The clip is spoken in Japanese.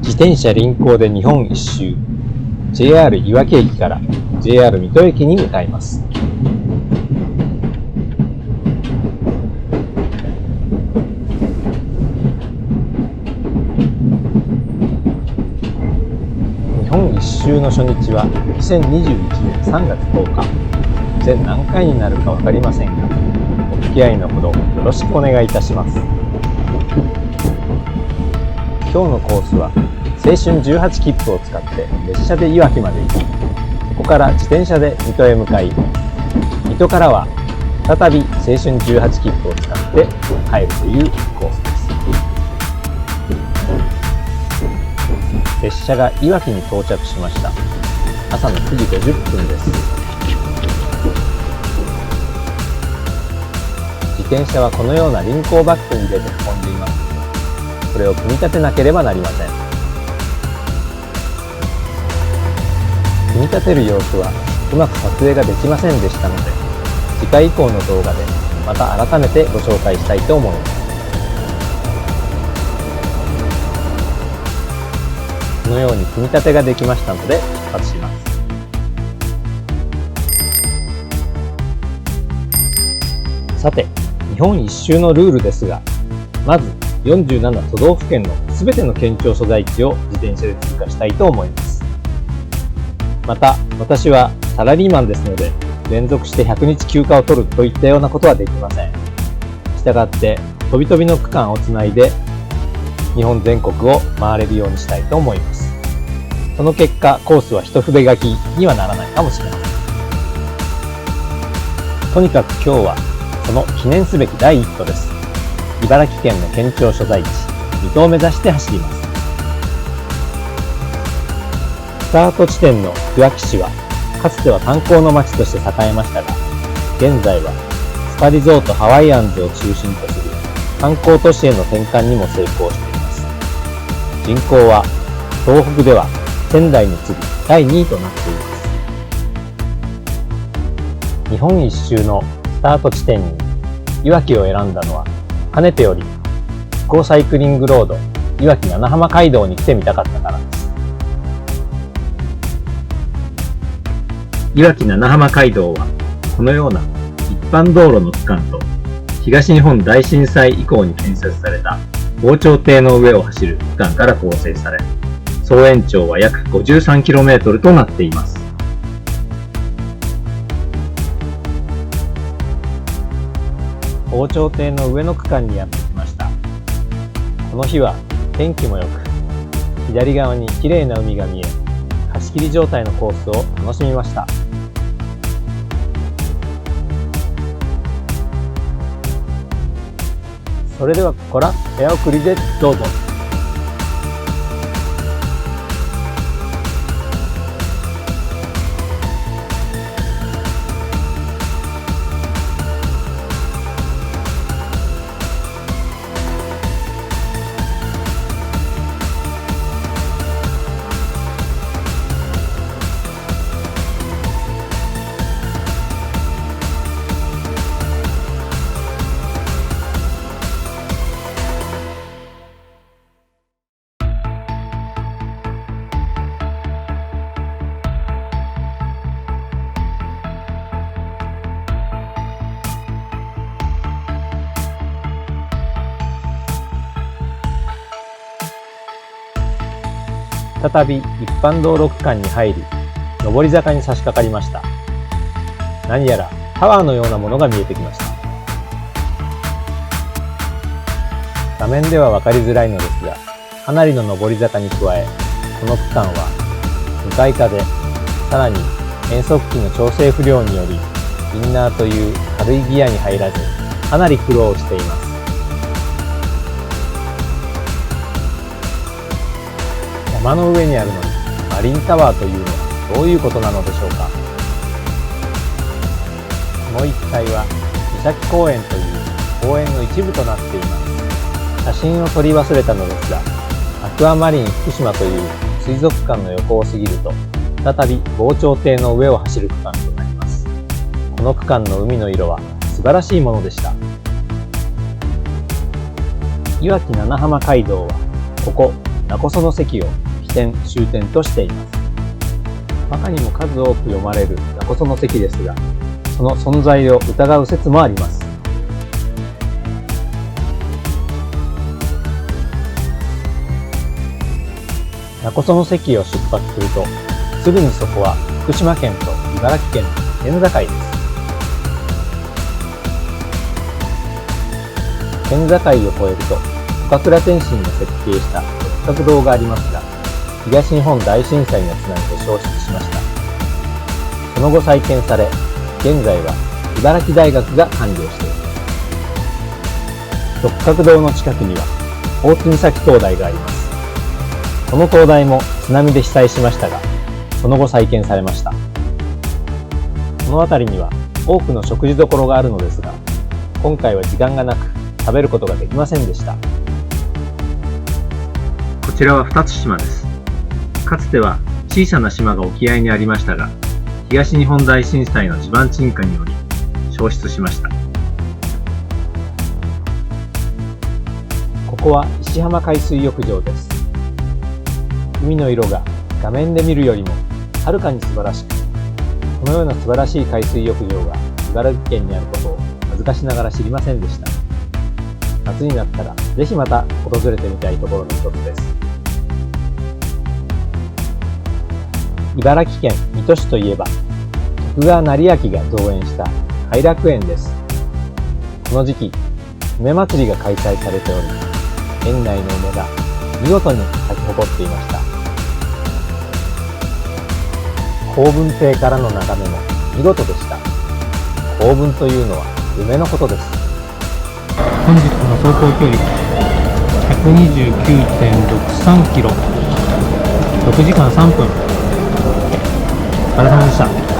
自転車輪行で日本一周 JR いわき駅から JR 水戸駅に向かいます。日本一周の初日は2021年3月10日。全何回になるか分かりませんが、お付き合いのほどよろしくお願いいたします。今日のコースは青春18切符を使って列車でいわきまで行き、そこから自転車で水戸へ向かい、水戸からは再び青春18切符を使って帰るというコースです。列車がいわきに到着しました。朝の9時50分です。自転車はこのような輪行バッグに入れて運んでいます。これを組み立てなければなりません。組み立てる様子はうまく撮影ができませんでしたので、次回以降の動画でまた改めてご紹介したいと思います。このように組み立てができましたので出発します。さて、日本一周のルールですが、まず47都道府県のすべての県庁所在地を自転車で通過したいと思います。また、私はサラリーマンですので、連続して100日休暇を取るといったようなことはできません。したがって、飛び飛びの区間をつないで、日本全国を回れるようにしたいと思います。その結果、コースは一筆書きにはならないかもしれません。とにかく今日は、その記念すべき第一歩です。茨城県の県庁所在地、水戸を目指して走ります。スタート地点のいわき市は、かつては観光の街として栄えましたが、現在はスパリゾートハワイアンズを中心とする観光都市への転換にも成功しています。人口は東北では仙台に次ぎ第2位となっています。日本一周のスタート地点にいわきを選んだのは、かねてより復興サイクリングロードいわき七浜街道に来てみたかったからです。いわき七浜街道はこのような一般道路の区間と東日本大震災以降に建設された防潮堤の上を走る区間から構成され、総延長は約 53km となっています。防潮堤の上の区間にやってきました。この日は天気も良く、左側に綺麗な海が見え、貸し切り状態のコースを楽しみました。それではここから早送りでどうぞ。再び一般道路区間に入り、上り坂に差し掛かりました。何やらタワーのようなものが見えてきました。画面では分かりづらいのですが、かなりの上り坂に加え、この区間は向かい風、さらに変速機の調整不良により、インナーという軽いギアに入らず、かなり苦労しています。山の上にあるのにマリンタワーというのはどういうことなのでしょうか。この一帯は三崎公園という公園の一部となっています。写真を撮り忘れたのですが、アクアマリン福島という水族館の横を過ぎると、再び防潮堤の上を走る区間となります。この区間の海の色は素晴らしいものでした。いわき七浜街道はここ勿来の関を起点・終点としています。和歌にも数多く読まれる勿来の関ですが、その存在を疑う説もあります。勿来の関を出発すると、すぐにそこは福島県と茨城県の県境です。県境を越えると、岡倉天心が設計した六角堂がありますが、東日本大震災の津波で消失しました。その後再建され、現在は茨城大学が管理をしています。六角堂の近くには大津岬灯台があります。この灯台も津波で被災しましたが、その後再建されました。この辺りには多くの食事処があるのですが、今回は時間がなく食べることができませんでした。こちらは二津島です。かつては小さな島が沖合にありましたが、東日本大震災の地盤沈下により消失しました。ここは石浜海水浴場です。海の色が画面で見るよりもはるかに素晴らしく、このような素晴らしい海水浴場が茨城県にあることを恥ずかしながら知りませんでした。夏になったらぜひまた訪れてみたいところの一つです。茨城県水戸市といえば、徳川斉昭が造園した偕楽園です。この時期、梅祭りが開催されており、園内の梅が見事に咲き誇っていました。好文亭からの眺めも見事でした。好文というのは梅のことです。本日の走行距離 129.63 キロ、6時間3分。お疲れ様でした。